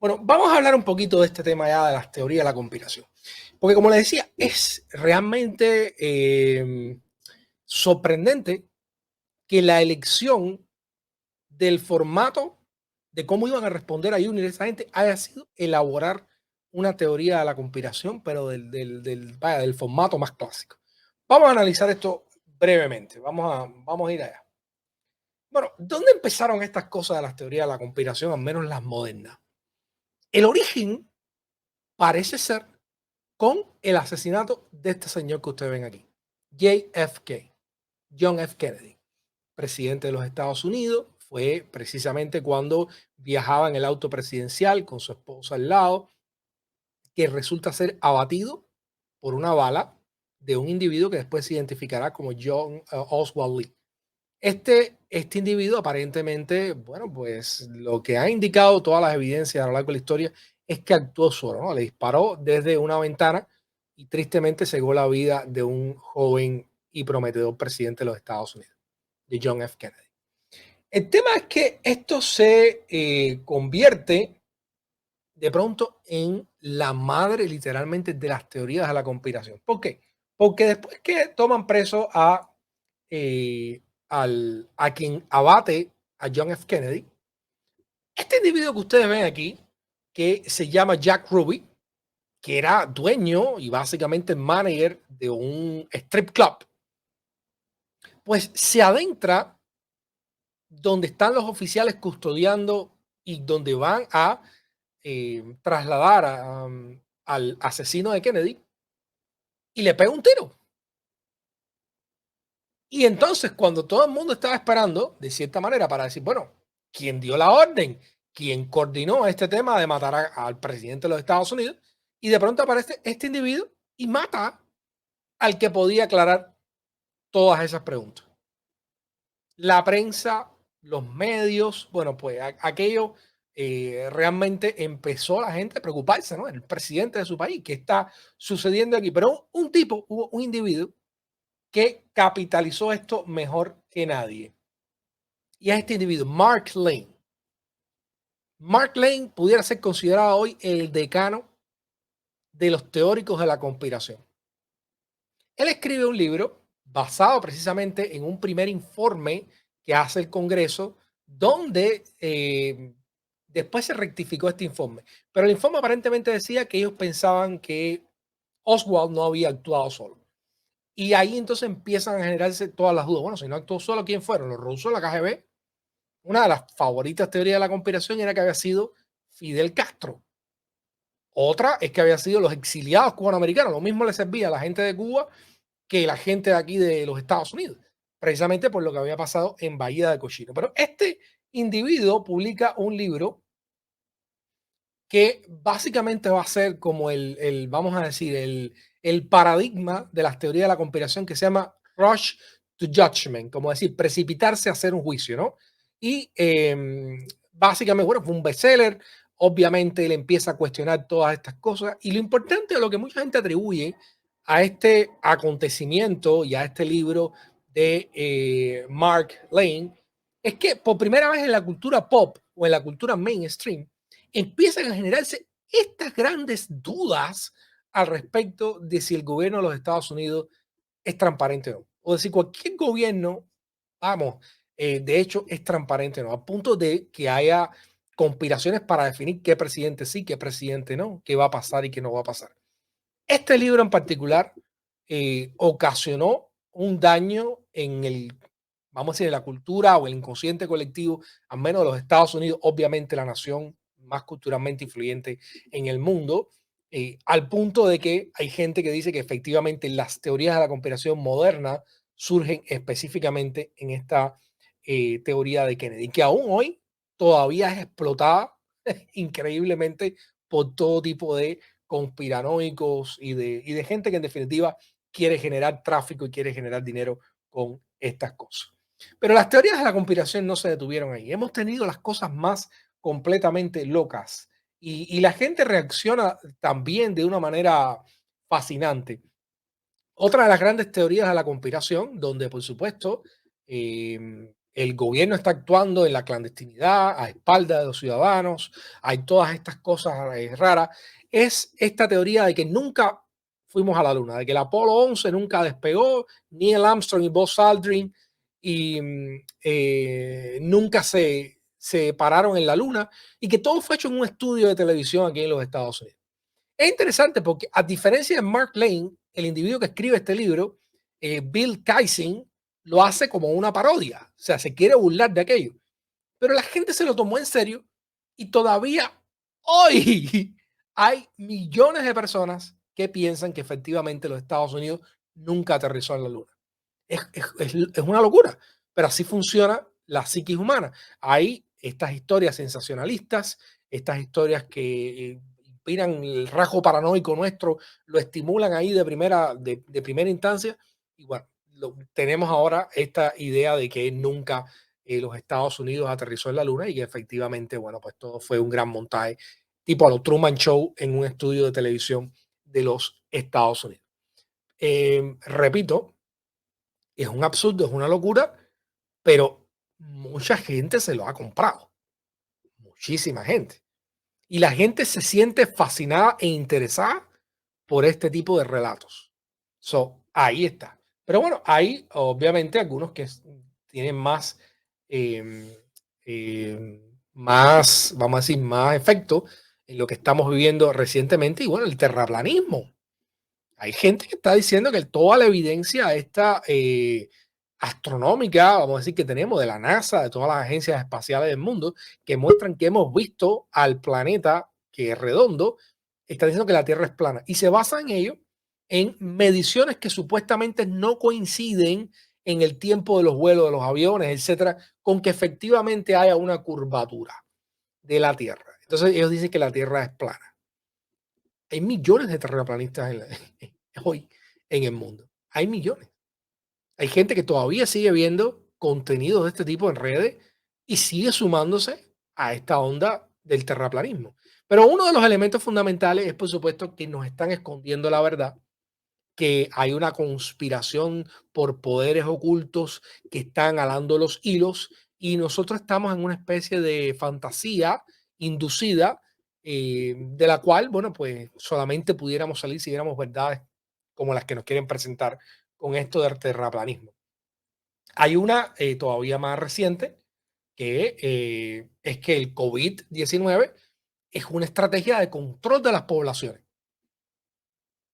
Bueno, vamos a hablar un poquito de este tema ya de las teorías de la conspiración. Porque como les decía, es realmente sorprendente que la elección del formato de cómo iban a responder a Unity esa gente haya sido elaborar una teoría de la conspiración, pero del formato más clásico. Vamos a analizar esto brevemente. Vamos a ir allá. Bueno, ¿dónde empezaron estas cosas de las teorías de la conspiración, al menos las modernas? El origen parece ser con el asesinato de este señor que ustedes ven aquí, JFK, John F. Kennedy, presidente de los Estados Unidos. Fue precisamente cuando viajaba en el auto presidencial con su esposa al lado, que resulta ser abatido por una bala de un individuo que después se identificará como John Oswald Lee. Este individuo aparentemente, bueno, pues lo que ha indicado todas las evidencias a lo largo de la historia es que actuó solo, ¿no? Le disparó desde una ventana y tristemente cegó la vida de un joven y prometedor presidente de los Estados Unidos, de John F. Kennedy. El tema es que esto se convierte de pronto en la madre literalmente de las teorías de la conspiración. ¿Por qué? Porque después que toman preso eh, a quien abate a John F. Kennedy, este individuo que ustedes ven aquí, que se llama Jack Ruby, que era dueño y básicamente manager de un strip club, pues se adentra donde están los oficiales custodiando y donde van a trasladar al asesino de Kennedy y le pega un tiro. Y entonces, cuando todo el mundo estaba esperando, de cierta manera, para decir, bueno, ¿quién dio la orden? ¿Quién coordinó este tema de matar al presidente de los Estados Unidos? Y de pronto aparece este individuo y mata al que podía aclarar todas esas preguntas. La prensa, los medios, bueno, pues aquello realmente empezó la gente a preocuparse, ¿no? El presidente de su país, ¿qué está sucediendo aquí? Pero un tipo, hubo un individuo que capitalizó esto mejor que nadie. Y es este individuo, Mark Lane. Mark Lane pudiera ser considerado hoy el decano de los teóricos de la conspiración. Él escribe un libro basado precisamente en un primer informe que hace el Congreso, donde después se rectificó este informe. Pero el informe aparentemente decía que ellos pensaban que Oswald no había actuado solo. Y ahí entonces empiezan a generarse todas las dudas. Bueno, si no actuó solo, ¿quién fueron? ¿Los rusos, la KGB? Una de las favoritas teorías de la conspiración era que había sido Fidel Castro. Otra es que había sido los exiliados cubanoamericanos. Lo mismo le servía a la gente de Cuba que la gente de aquí de los Estados Unidos, precisamente por lo que había pasado en Bahía de Cochino. Pero este individuo publica un libro que básicamente va a ser como vamos a decir, el paradigma de las teorías de la conspiración, que se llama Rush to Judgment, como decir, precipitarse a hacer un juicio, ¿no? Y básicamente, bueno, fue un bestseller. Obviamente él empieza a cuestionar todas estas cosas y lo importante de lo que mucha gente atribuye a este acontecimiento y a este libro de Mark Lane es que por primera vez en la cultura pop o en la cultura mainstream empiezan a generarse estas grandes dudas al respecto de si el gobierno de los Estados Unidos es transparente o no. O decir, cualquier gobierno, vamos, de hecho es transparente o no, a punto de que haya conspiraciones para definir qué presidente sí, qué presidente no, qué va a pasar y qué no va a pasar. Este libro en particular ocasionó un daño en vamos a decir, en la cultura o el inconsciente colectivo, al menos de los Estados Unidos, obviamente la nación más culturalmente influyente en el mundo, al punto de que hay gente que dice que efectivamente las teorías de la conspiración moderna surgen específicamente en esta teoría de Kennedy, que aún hoy todavía es explotada increíblemente por todo tipo de conspiranoicos y de gente que en definitiva quiere generar tráfico y quiere generar dinero con estas cosas. Pero las teorías de la conspiración no se detuvieron ahí. Hemos tenido las cosas más completamente locas y la gente reacciona también de una manera fascinante. Otra de las grandes teorías de la conspiración, donde por supuesto el gobierno está actuando en la clandestinidad, a espaldas de los ciudadanos, hay todas estas cosas raras. Es esta teoría de que nunca fuimos a la luna, de que el Apolo 11 nunca despegó, ni el Armstrong y Buzz Aldrin, y nunca se pararon en la luna, y que todo fue hecho en un estudio de televisión aquí en los Estados Unidos. Es interesante porque, a diferencia de Mark Lane, el individuo que escribe este libro, Bill Kaysing, lo hace como una parodia, o sea, se quiere burlar de aquello. Pero la gente se lo tomó en serio y todavía hoy hay millones de personas que piensan que efectivamente los Estados Unidos nunca aterrizó en la Luna. Es una locura, pero así funciona la psiquis humana. Hay estas historias sensacionalistas, estas historias que inspiran el rasgo paranoico nuestro, lo estimulan ahí de primera instancia. Y bueno, tenemos ahora esta idea de que nunca los Estados Unidos aterrizó en la Luna y que efectivamente, bueno, pues todo fue un gran montaje, tipo a lo Truman Show en un estudio de televisión de los Estados Unidos. Repito, es un absurdo, es una locura, pero mucha gente se lo ha comprado, muchísima gente. Y la gente se siente fascinada e interesada por este tipo de relatos. Ahí está. Pero bueno, hay obviamente algunos que tienen más, más, vamos a decir, más efecto en lo que estamos viviendo recientemente. Y bueno, el terraplanismo. Hay gente que está diciendo que toda la evidencia esta astronómica, vamos a decir, que tenemos de la NASA, de todas las agencias espaciales del mundo, que muestran que hemos visto al planeta que es redondo, está diciendo que la Tierra es plana. Y se basa en ello en mediciones que supuestamente no coinciden en el tiempo de los vuelos de los aviones, etcétera, con que efectivamente haya una curvatura de la Tierra. Entonces ellos dicen que la Tierra es plana. Hay millones de terraplanistas hoy en el mundo. Hay millones. Hay gente que todavía sigue viendo contenido de este tipo en redes y sigue sumándose a esta onda del terraplanismo. Pero uno de los elementos fundamentales es, por supuesto, que nos están escondiendo la verdad, que hay una conspiración por poderes ocultos que están alando los hilos y nosotros estamos en una especie de fantasía inducida, de la cual, bueno, pues solamente pudiéramos salir si viéramos verdades como las que nos quieren presentar con esto del terraplanismo. Hay una todavía más reciente que es que el COVID-19 es una estrategia de control de las poblaciones,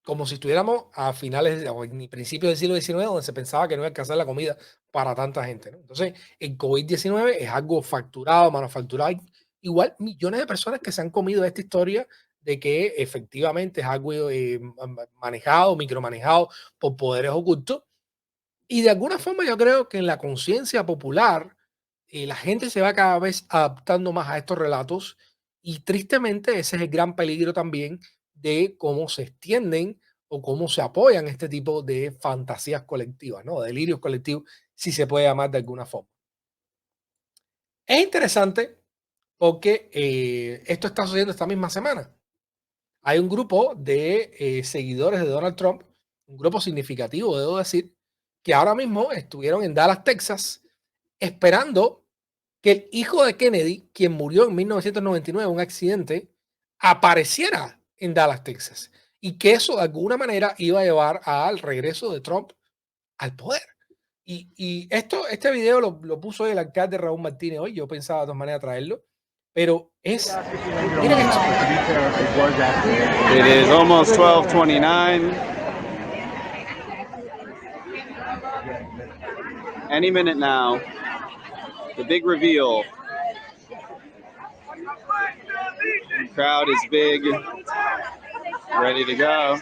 como si estuviéramos a finales o en principios del siglo XIX, donde se pensaba que no iba a alcanzar la comida para tanta gente, ¿no? Entonces, el COVID-19 es algo facturado, manufacturado. Hay igual millones de personas que se han comido esta historia de que efectivamente es algo manejado, micromanejado por poderes ocultos. Y de alguna forma yo creo que en la conciencia popular la gente se va cada vez adaptando más a estos relatos y tristemente ese es el gran peligro también de cómo se extienden o cómo se apoyan este tipo de fantasías colectivas, ¿no? Delirios colectivos, si se puede llamar de alguna forma. Es interesante porque esto está sucediendo esta misma semana. Hay un grupo de seguidores de Donald Trump, un grupo significativo, debo decir, que ahora mismo estuvieron en Dallas, Texas, esperando que el hijo de Kennedy, quien murió en 1999 en un accidente, apareciera en Dallas, Texas. Y que eso de alguna manera iba a llevar al regreso de Trump al poder. Y este video lo puso el alcalde Raúl Martínez hoy. Yo pensaba de todas maneras traerlo. Pero es. Miren esto. It is almost 12:29. Any minute now, the big reveal. The crowd is big, ready to go.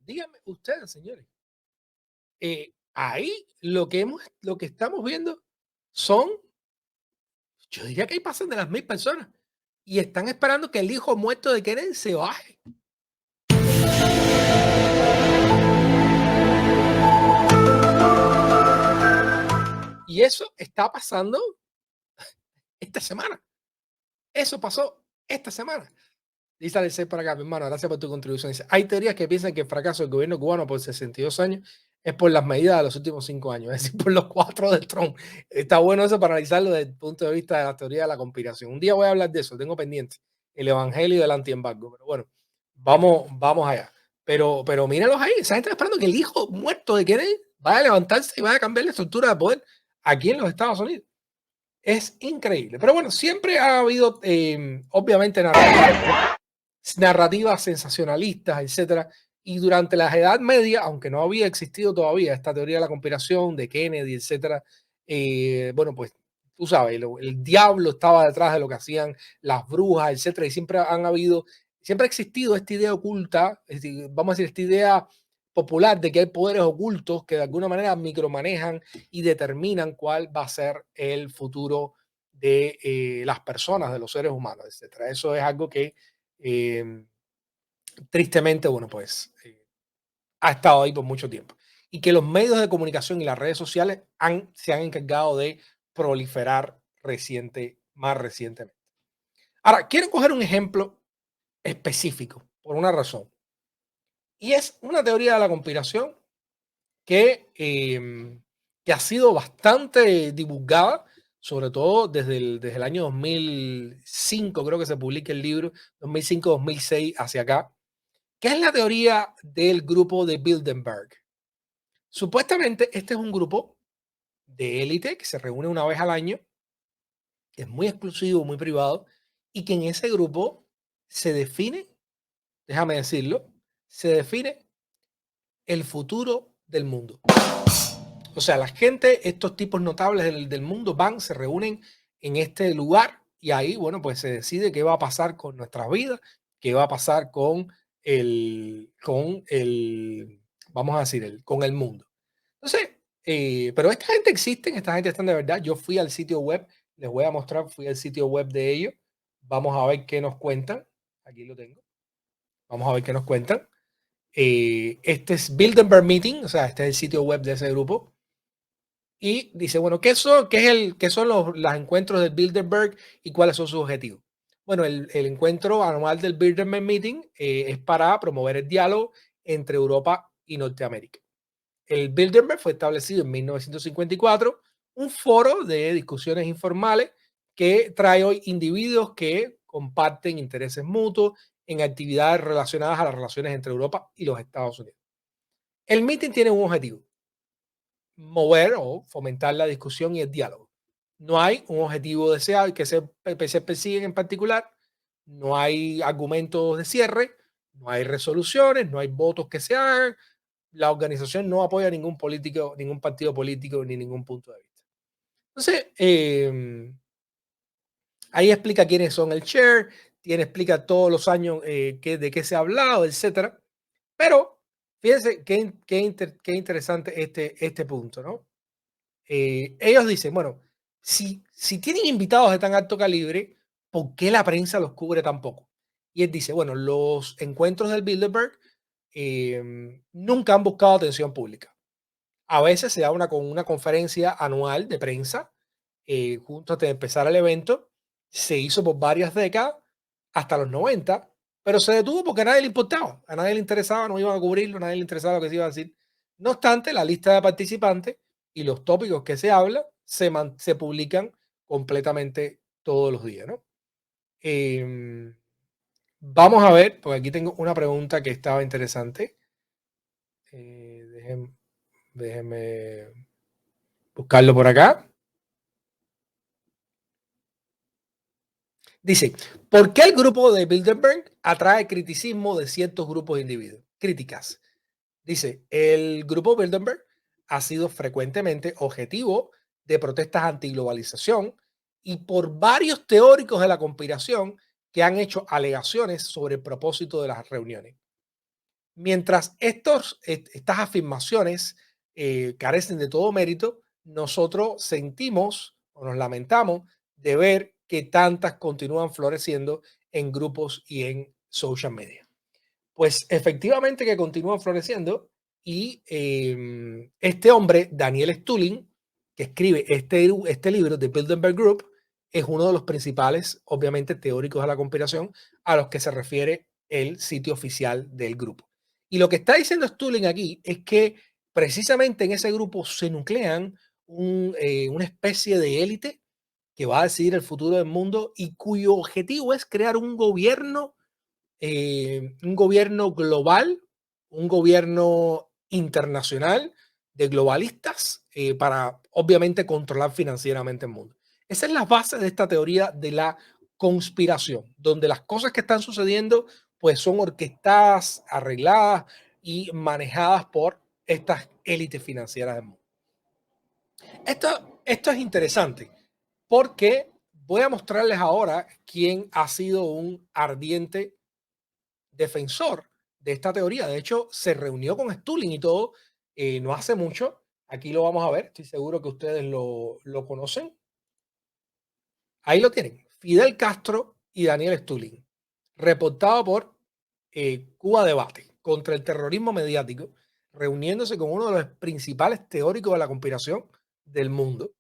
Díganme ustedes, señores. Ahí lo que estamos viendo son, yo diría que ahí pasan de las 1000 personas y están esperando que el hijo muerto de Kennedy se baje. Y eso está pasando esta semana. Eso pasó esta semana. Dice Alexei por acá, mi hermano, gracias por tu contribución. Dice, hay teorías que piensan que el fracaso del gobierno cubano por 62 años es por las medidas de los últimos 5 años, es decir, por los 4 de Trump. Está bueno eso para analizarlo desde el punto de vista de la teoría de la conspiración. Un día voy a hablar de eso, tengo pendiente el evangelio del antiembargo. Pero bueno, vamos allá. Pero míralos ahí, esa gente está esperando que el hijo muerto de Kennedy vaya a levantarse y vaya a cambiar la estructura de poder aquí en los Estados Unidos. Es increíble. Pero bueno, siempre ha habido, obviamente, narrativas sensacionalistas, etcétera. Y durante la Edad Media, aunque no había existido todavía esta teoría de la conspiración de Kennedy, etcétera, bueno, pues tú sabes, el diablo estaba detrás de lo que hacían las brujas, etcétera, y siempre siempre ha existido esta idea oculta, vamos a decir, esta idea popular de que hay poderes ocultos que de alguna manera micromanejan y determinan cuál va a ser el futuro de las personas, de los seres humanos, etcétera. Eso es algo que tristemente, bueno, pues ha estado ahí por mucho tiempo. Y que los medios de comunicación y las redes sociales se han encargado de proliferar más recientemente. Ahora, quiero coger un ejemplo específico por una razón. Y es una teoría de la conspiración que ha sido bastante divulgada, sobre todo desde el año 2005, creo que se publica el libro, 2005-2006 hacia acá, que es la teoría del grupo de Bilderberg. Supuestamente este es un grupo de élite que se reúne una vez al año, que es muy exclusivo, muy privado, y que en ese grupo se define, déjame decirlo, se define el futuro del mundo. O sea, la gente, estos tipos notables del mundo van, se reúnen en este lugar y ahí, bueno, pues se decide qué va a pasar con nuestras vidas, qué va a pasar con vamos a decir, con el mundo. Entonces, pero esta gente existe, esta gente están de verdad. Yo fui al sitio web, les voy a mostrar, fui al sitio web de ellos. Vamos a ver qué nos cuentan. Aquí lo tengo. Vamos a ver qué nos cuentan. Este es Bilderberg Meeting, o sea, este es el sitio web de ese grupo. Y dice, bueno, ¿qué son los encuentros del Bilderberg y cuáles son sus objetivos? Bueno, el encuentro anual del Bilderberg Meeting es para promover el diálogo entre Europa y Norteamérica. El Bilderberg fue establecido en 1954, un foro de discusiones informales que trae hoy individuos que comparten intereses mutuos en actividades relacionadas a las relaciones entre Europa y los Estados Unidos. El meeting tiene un objetivo: mover o fomentar la discusión y el diálogo. No hay un objetivo deseado que se persiguen en particular, no hay argumentos de cierre, no hay resoluciones, no hay votos que se hagan. La organización no apoya a ningún político, ningún partido político ni ningún punto de vista. Entonces, ahí explica quiénes son el chair, explica todos los años de qué se ha hablado, etcétera. Pero fíjense qué interesante este punto, ¿no? Ellos dicen, bueno, si tienen invitados de tan alto calibre, ¿por qué la prensa los cubre tan poco? Y él dice, bueno, los encuentros del Bilderberg nunca han buscado atención pública. A veces se da una conferencia anual de prensa justo antes de empezar el evento. Se hizo por varias décadas, hasta los 90, pero se detuvo porque a nadie le importaba, a nadie le interesaba, no iban a cubrirlo, a nadie le interesaba lo que se iba a decir. No obstante, la lista de participantes y los tópicos que se hablan se publican completamente todos los días, ¿no? Vamos a ver, porque aquí tengo una pregunta que estaba interesante. Déjenme buscarlo por acá. Dice, ¿por qué el grupo de Bilderberg atrae criticismo de ciertos grupos de individuos? Críticas. Dice, el grupo Bilderberg ha sido frecuentemente objetivo de protestas antiglobalización y por varios teóricos de la conspiración que han hecho alegaciones sobre el propósito de las reuniones. Mientras estas afirmaciones carecen de todo mérito, nosotros sentimos o nos lamentamos de ver que tantas continúan floreciendo en grupos y en social media. Pues efectivamente que continúan floreciendo y este hombre, Daniel Stulin, que escribe este libro de Bilderberg Group, es uno de los principales, obviamente, teóricos de la conspiración a los que se refiere el sitio oficial del grupo. Y lo que está diciendo Stulin aquí es que precisamente en ese grupo se nuclean una especie de élite que va a decidir el futuro del mundo y cuyo objetivo es crear un gobierno global, un gobierno internacional de globalistas para obviamente controlar financieramente el mundo. Esa es la base de esta teoría de la conspiración, donde las cosas que están sucediendo pues son orquestadas, arregladas y manejadas por estas élites financieras del mundo. Esto es interesante porque voy a mostrarles ahora quién ha sido un ardiente defensor de esta teoría. De hecho, se reunió con Stulin y todo no hace mucho. Aquí lo vamos a ver. Estoy seguro que ustedes lo conocen. Ahí lo tienen. Fidel Castro y Daniel Stulin. Reportado por Cuba Debate contra el terrorismo mediático, reuniéndose con uno de los principales teóricos de la conspiración del mundo.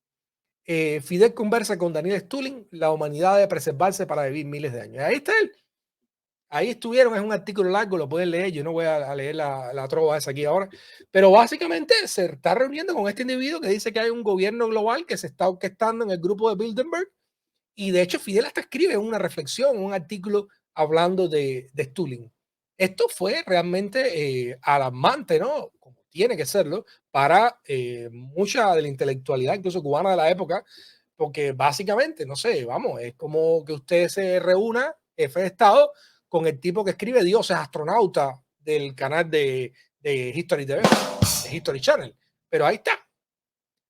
Fidel conversa con Daniel Stulin. La humanidad debe preservarse para vivir miles de años. Ahí está él. Ahí estuvieron, es un artículo largo, lo pueden leer, yo no voy a leer la trova esa aquí ahora, pero básicamente se está reuniendo con este individuo que dice que hay un gobierno global que se está orquestando en el grupo de Bilderberg, y de hecho Fidel hasta escribe una reflexión, un artículo hablando de Stulin. Esto fue realmente alarmante, ¿no? Como tiene que serlo, para mucha de la intelectualidad, incluso cubana de la época, porque básicamente, no sé, vamos, es como que usted se reúna, jefe de Estado, con el tipo que escribe Dios es astronauta del canal de History TV, de History Channel. Pero ahí está.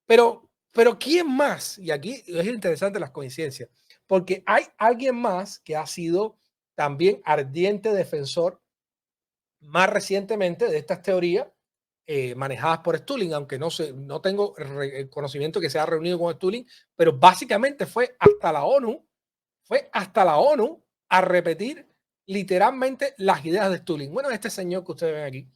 Pero ¿quién más? Y aquí es interesante las coincidencias, porque hay alguien más que ha sido también ardiente defensor más recientemente de estas teorías manejadas por Stulin, aunque no tengo el conocimiento que se ha reunido con Stulin, pero básicamente fue hasta la ONU a repetir literalmente las ideas de Stulin. Bueno, este señor que ustedes ven aquí,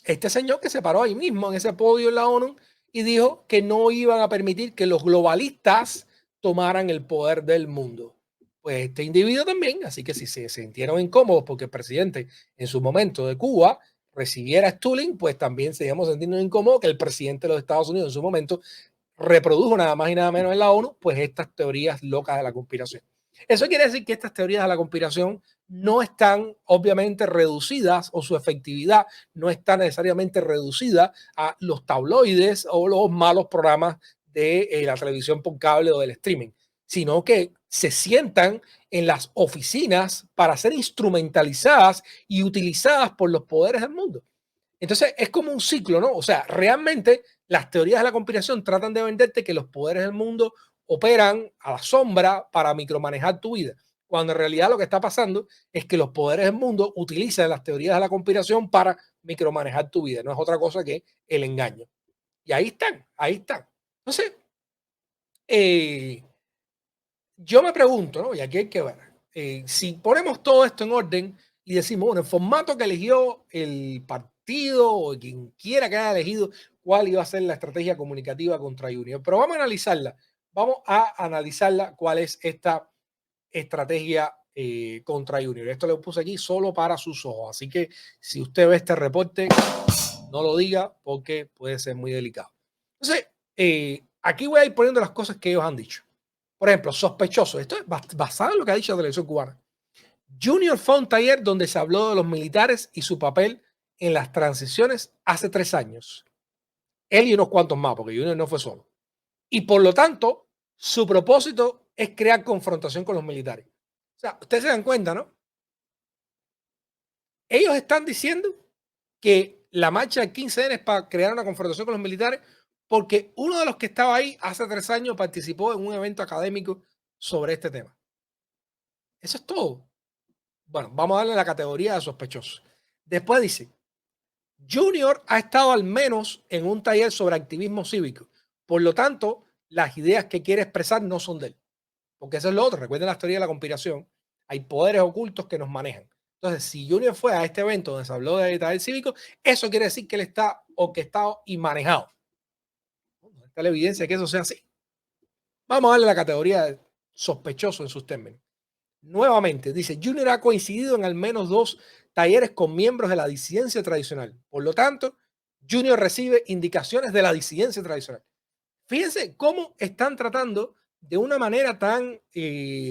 este señor que se paró ahí mismo en ese podio en la ONU y dijo que no iban a permitir que los globalistas tomaran el poder del mundo. Pues este individuo también, así que si se sintieron incómodos porque el presidente en su momento de Cuba recibiera a Stulin, pues también seguimos sintiendo incómodos que el presidente de los Estados Unidos en su momento reprodujo nada más y nada menos en la ONU, pues estas teorías locas de la conspiración. Eso quiere decir que estas teorías de la conspiración no están obviamente reducidas o su efectividad no está necesariamente reducida a los tabloides o los malos programas de la televisión por cable o del streaming, sino que se sientan en las oficinas para ser instrumentalizadas y utilizadas por los poderes del mundo. Entonces es como un ciclo, ¿no? O sea, realmente las teorías de la conspiración tratan de venderte que los poderes del mundo operan a la sombra para micromanejar tu vida, cuando en realidad lo que está pasando es que los poderes del mundo utilizan las teorías de la conspiración para micromanejar tu vida, no es otra cosa que el engaño. Y ahí están, ahí están. Entonces, yo me pregunto, ¿no? Y aquí hay que ver, si ponemos todo esto en orden y decimos, bueno, el formato que eligió el partido o quien quiera que haya elegido cuál iba a ser la estrategia comunicativa contra Junior, pero vamos a analizarla cuál es esta estrategia contra Junior. Esto lo puse aquí solo para sus ojos, así que si usted ve este reporte, no lo diga porque puede ser muy delicado. Entonces, aquí voy a ir poniendo las cosas que ellos han dicho. Por ejemplo, sospechoso. Esto es basado en lo que ha dicho la televisión cubana. Junior fue a un taller donde se habló de los militares y su papel en las transiciones hace 3 años. Él y unos cuantos más, porque Junior no fue solo. Y por lo tanto, su propósito es crear confrontación con los militares. O sea, ustedes se dan cuenta, ¿no? Ellos están diciendo que la marcha del 15N es para crear una confrontación con los militares porque uno de los que estaba ahí hace 3 años participó en un evento académico sobre este tema. Eso es todo. Bueno, vamos a darle la categoría de sospechoso. Después dice, Junior ha estado al menos en un taller sobre activismo cívico. Por lo tanto, las ideas que quiere expresar no son de él. Porque eso es lo otro. Recuerden la teoría de la conspiración. Hay poderes ocultos que nos manejan. Entonces, si Junior fue a este evento donde se habló de taller cívico, eso quiere decir que él está orquestado y manejado. ¿Dónde está la evidencia de que eso sea así? Vamos a darle la categoría de sospechoso en sus términos. Nuevamente, dice, Junior ha coincidido en al menos 2 talleres con miembros de la disidencia tradicional. Por lo tanto, Junior recibe indicaciones de la disidencia tradicional. Fíjense cómo están tratando de una manera tan,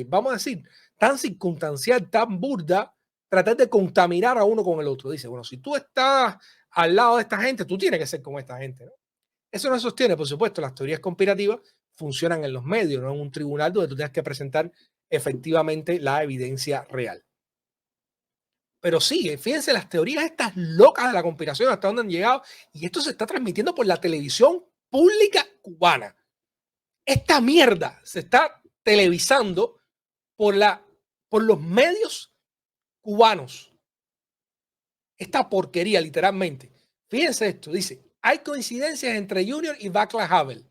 vamos a decir, tan circunstancial, tan burda, tratar de contaminar a uno con el otro. Dice, bueno, si tú estás al lado de esta gente, tú tienes que ser como esta gente, ¿no? Eso no sostiene, por supuesto, las teorías conspirativas funcionan en los medios, no en un tribunal donde tú tengas que presentar efectivamente la evidencia real. Pero sigue, fíjense las teorías estas locas de la conspiración hasta dónde han llegado, y esto se está transmitiendo por la televisión pública cubana. Esta mierda se está televisando por los medios cubanos. Esta porquería, literalmente. Fíjense esto, dice, hay coincidencias entre Junior y Václav Havel.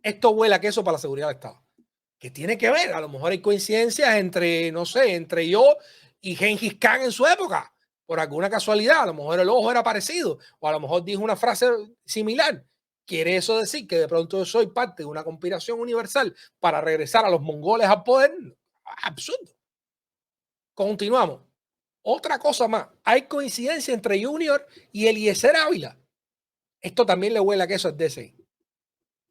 Esto huele a queso para la seguridad del Estado. ¿Qué tiene que ver? A lo mejor hay coincidencias entre, no sé, entre yo y Gengis Khan en su época, por alguna casualidad. A lo mejor el ojo era parecido, o a lo mejor dijo una frase similar. ¿Quiere eso decir que de pronto yo soy parte de una conspiración universal para regresar a los mongoles al poder? Absurdo. Continuamos. Otra cosa más. Hay coincidencia entre Junior y Eliezer Ávila. Esto también le huele a queso al DCI.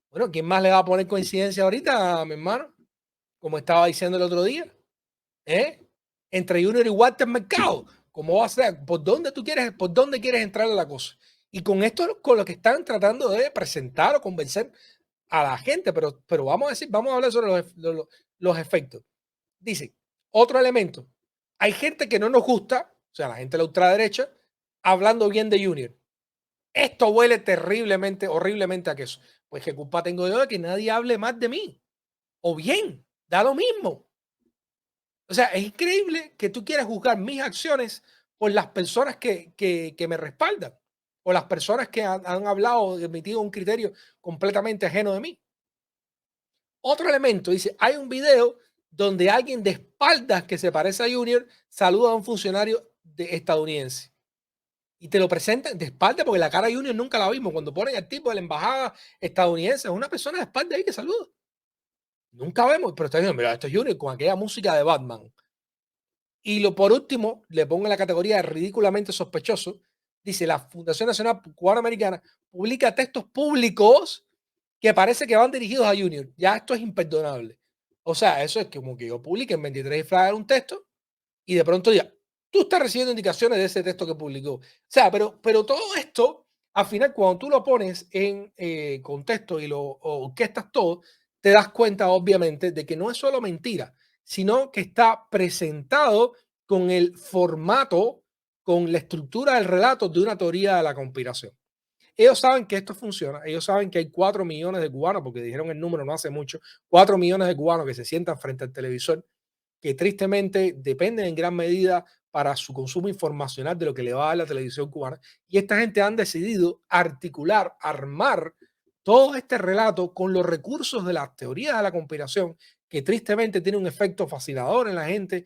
Bueno, ¿quién más le va a poner coincidencia ahorita, mi hermano? Como estaba diciendo el otro día. Entre Junior y Walter Mercado. ¿Cómo va a ser? ¿Por dónde quieres entrar a la cosa? Y con esto, con lo que están tratando de presentar o convencer a la gente, pero vamos a hablar sobre los efectos. Dice, otro elemento. Hay gente que no nos gusta, o sea, la gente de la ultraderecha, hablando bien de Junior. Esto huele terriblemente, horriblemente a queso. Pues qué culpa tengo yo de que nadie hable más de mí. O bien, da lo mismo. O sea, es increíble que tú quieras juzgar mis acciones por las personas que me respaldan o las personas que han hablado o emitido un criterio completamente ajeno de mí. Otro elemento, dice, hay un video donde alguien de espaldas que se parece a Junior saluda a un funcionario estadounidense. Y te lo presentan de espaldas porque la cara de Junior nunca la vimos. Cuando ponen al tipo de la embajada estadounidense, es una persona de espaldas ahí que saluda. Nunca vemos, pero está diciendo, mira, esto es Junior con aquella música de Batman. Y por último, le pongo en la categoría de ridículamente sospechoso, dice, la Fundación Nacional Cubano-Americana publica textos públicos que parece que van dirigidos a Junior. Ya esto es imperdonable. O sea, eso es como que yo publique en 23 de Flyer un texto y de pronto ya, tú estás recibiendo indicaciones de ese texto que publicó. O sea, pero todo esto, al final, cuando tú lo pones en contexto y lo orquestas todo, te das cuenta, obviamente, de que no es solo mentira, sino que está presentado con el formato, con la estructura del relato de una teoría de la conspiración. Ellos saben que esto funciona, ellos saben que hay 4 millones de cubanos, porque dijeron el número no hace mucho, 4 millones de cubanos que se sientan frente al televisor, que tristemente dependen en gran medida para su consumo informacional de lo que le va a dar la televisión cubana. Y esta gente han decidido articular, armar todo este relato con los recursos de las teorías de la conspiración, que tristemente tiene un efecto fascinador en la gente,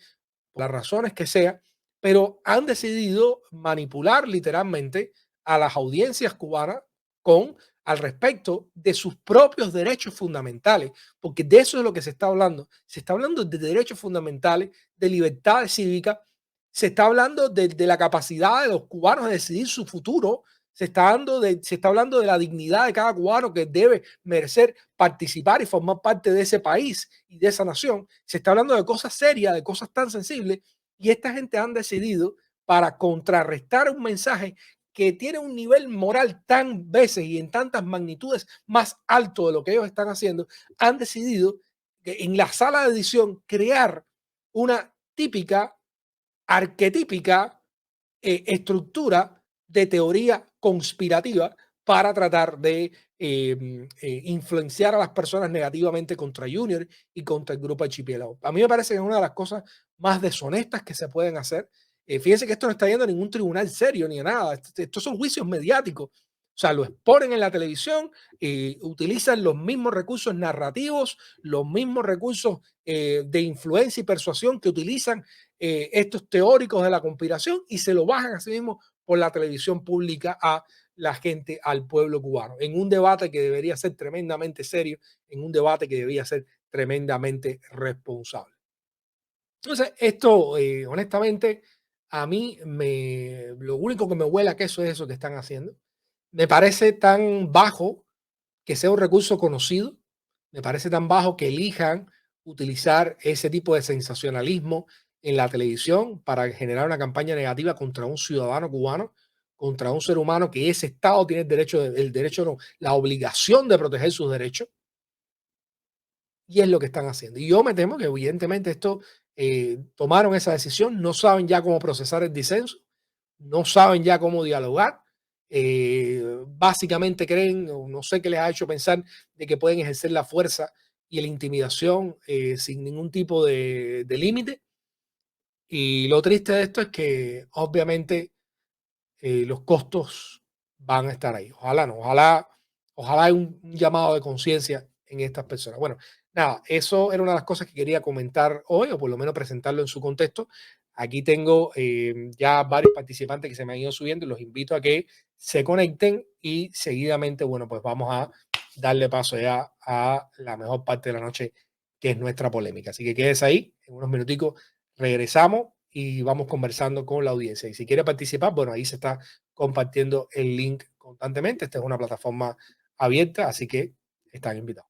por las razones que sea, pero han decidido manipular literalmente a las audiencias cubanas con al respecto de sus propios derechos fundamentales, porque de eso es lo que se está hablando. Se está hablando de derechos fundamentales, de libertad cívica, se está hablando de la capacidad de los cubanos de decidir su futuro, se está hablando de la dignidad de cada cubano que debe merecer participar y formar parte de ese país y de esa nación. Se está hablando de cosas serias, de cosas tan sensibles, y esta gente han decidido, para contrarrestar un mensaje que tiene un nivel moral tan veces y en tantas magnitudes más alto de lo que ellos están haciendo, han decidido en la sala de edición crear una típica, arquetípica estructura de teoría conspirativa para tratar de influenciar a las personas negativamente contra Junior y contra el grupo Archipiélago. A mí me parece que es una de las cosas más deshonestas que se pueden hacer. Fíjense que esto no está yendo a ningún tribunal serio ni a nada. Estos son juicios mediáticos. O sea, lo exponen en la televisión, utilizan los mismos recursos narrativos, los mismos recursos de influencia y persuasión que utilizan estos teóricos de la conspiración y se lo bajan a sí mismos por la televisión pública a la gente al pueblo cubano, en un debate que debería ser tremendamente serio, en un debate que debería ser tremendamente responsable. Entonces, esto, honestamente, a mí lo único que me huele a queso es eso que están haciendo. Me parece tan bajo que sea un recurso conocido, me parece tan bajo que elijan utilizar ese tipo de sensacionalismo en la televisión para generar una campaña negativa contra un ciudadano cubano, contra un ser humano que ese Estado tiene el derecho no, la obligación de proteger sus derechos, y es lo que están haciendo. Y yo me temo que evidentemente esto tomaron esa decisión, no saben ya cómo procesar el disenso, no saben ya cómo dialogar. Básicamente creen, o no sé qué les ha hecho pensar, de que pueden ejercer la fuerza y la intimidación sin ningún tipo de límite. Y lo triste de esto es que obviamente los costos van a estar ahí. Ojalá no, ojalá hay un llamado de conciencia en estas personas. Bueno, nada, eso era una de las cosas que quería comentar hoy, o por lo menos presentarlo en su contexto. Aquí tengo ya varios participantes que se me han ido subiendo y los invito a que se conecten y seguidamente, bueno, pues vamos a darle paso ya a la mejor parte de la noche, que es nuestra polémica. Así que quédese ahí, en unos minuticos regresamos y vamos conversando con la audiencia. Y si quiere participar, bueno, ahí se está compartiendo el link constantemente. Esta es una plataforma abierta, así que están invitados.